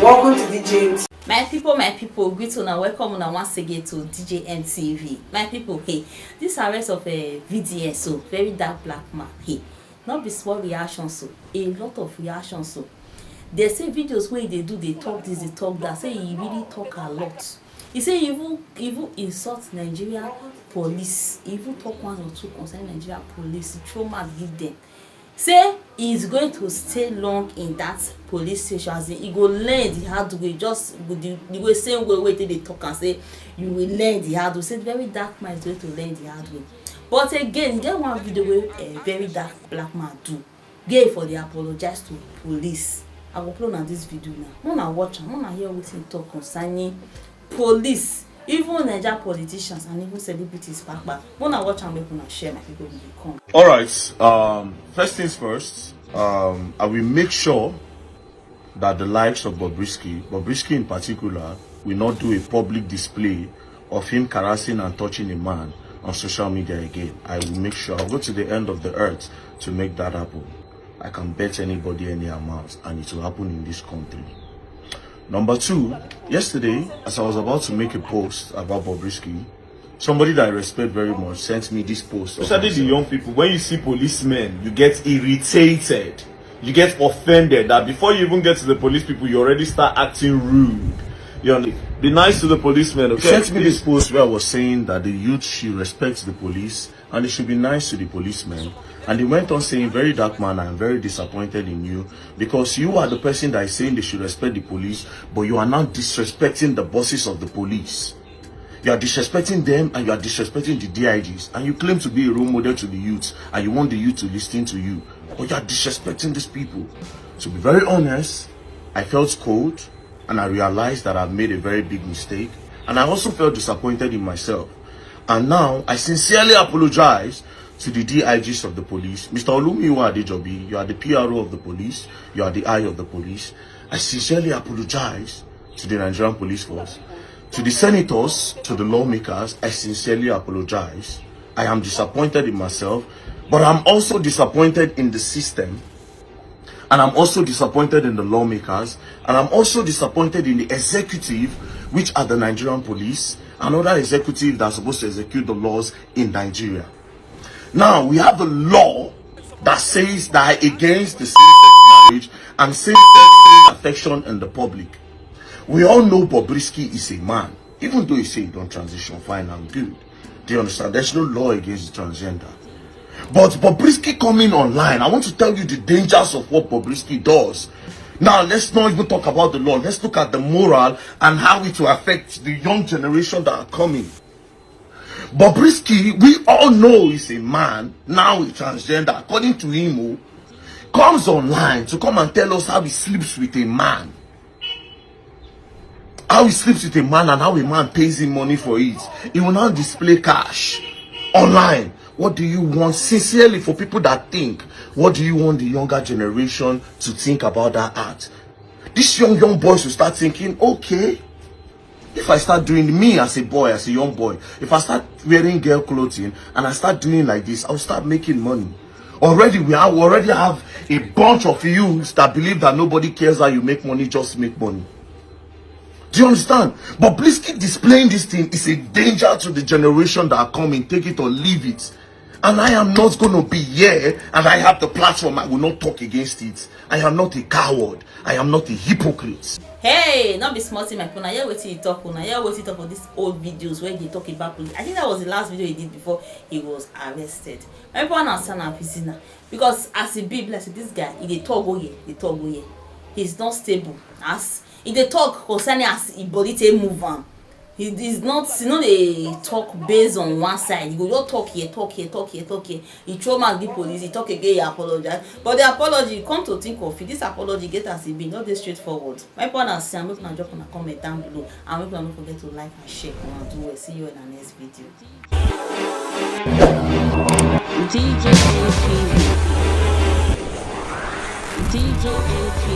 Welcome to DJM. My people, greet una, welcome una once again to DJM TV. My people, hey, this arrest of a VDM, so very dark black man, hey, not be small reaction, so a lot of reactions, so they say videos where they do, they talk this, they talk that, say he really talk a lot. He say even insult Nigeria police, even talk one or two concerning Nigeria police, trauma give them. Say he's going to stay long in that police station, as in he go learn the hard way, just with the way same way they talk and say you will learn the hard way. Say very dark man is going to learn the hard way. But again, get one video where a very dark black man do gay for the apologize to police. I will upload on this video now. Wanna watch and wanna hear what he talk concerning police, even Nigeria politicians and even celebrities back. Wanna watch and make una share, my people will come. All right. First things first. I will make sure that the likes of Bobrisky in particular, will not do a public display of him harassing and touching a man on social media again. I will make sure. I'll go to the end of the earth to make that happen. I can bet anybody any amount, and it will happen in this country. Number two, yesterday, as I was about to make a post about Bobrisky, somebody that I respect very much sent me this post. Especially the young people, when you see policemen, you get irritated, you get offended, that before you even get to the police people, you already start acting rude. You know, be nice to the policemen, okay? He sent me this post where I was saying that the youth should respect the police and they should be nice to the policemen. And he went on saying, very dark man, I am very disappointed in you because you are the person that is saying they should respect the police, but you are now disrespecting the bosses of the police. You are disrespecting them and you are disrespecting the DIGs, and you claim to be a role model to the youth and you want the youth to listen to you, but you are disrespecting these people. To be very honest, I felt cold and I realized that I've made a very big mistake, and I also felt disappointed in myself. And now I sincerely apologize to the DIGs of the police. Mr. Olumiwa Adejobi, you are the PRO of the police, you are the eye of the police. I sincerely apologize to the Nigerian police force. To the senators, to the lawmakers, I sincerely apologize. I am disappointed in myself, but I'm also disappointed in the system. And I'm also disappointed in the lawmakers. And I'm also disappointed in the executive, which are the Nigerian police, and other executive that are supposed to execute the laws in Nigeria. Now, we have a law that says that against the same-sex marriage and same-sex affection in the public. We all know Bobrisky is a man, even though he say he don't transition fine and good. Do you understand? There's no law against the transgender. But Bobrisky coming online, I want to tell you the dangers of what Bobrisky does. Now, let's not even talk about the law. Let's look at the moral and how it will affect the young generation that are coming. Bobrisky, we all know is a man, now a transgender, according to him, comes online to come and tell us how he sleeps with a man. How he sleeps with a man and how a man pays him money for it. He will now display cash online. What do you want? Sincerely, for people that think, what do you want the younger generation to think about that art? These young boys will start thinking, okay, if I start doing, me as a boy, as a young boy, if I start wearing girl clothing and I start doing like this, I'll start making money. Already, we already have a bunch of youths that believe that nobody cares how you make money, just make money. Do you understand? But Bobrisky displaying this thing is a danger to the generation that are coming. Take it or leave it. And I am not going to be here, and I have the platform. I will not talk against it. I am not a coward. I am not a hypocrite. Hey, not be smarting my phone. I hear what he talk. I hear what he talk for these old videos where they talk about police. I think that was the last video he did before he was arrested. Everyone understand our prisoner because as a big blessed, this guy, he talk go here, he's not stable. As he dey talk concerning as he body take move on. He is not, a talk based on one side. He go just talk here. He throw back the police, he talk again, he apologize. But the apology, come to think of it, this apology get as it be, not this straightforward. My point is, I'm not gonna drop on a comment down below. And make don't forget to like and share. And do well. See you in the next video. DJ AP.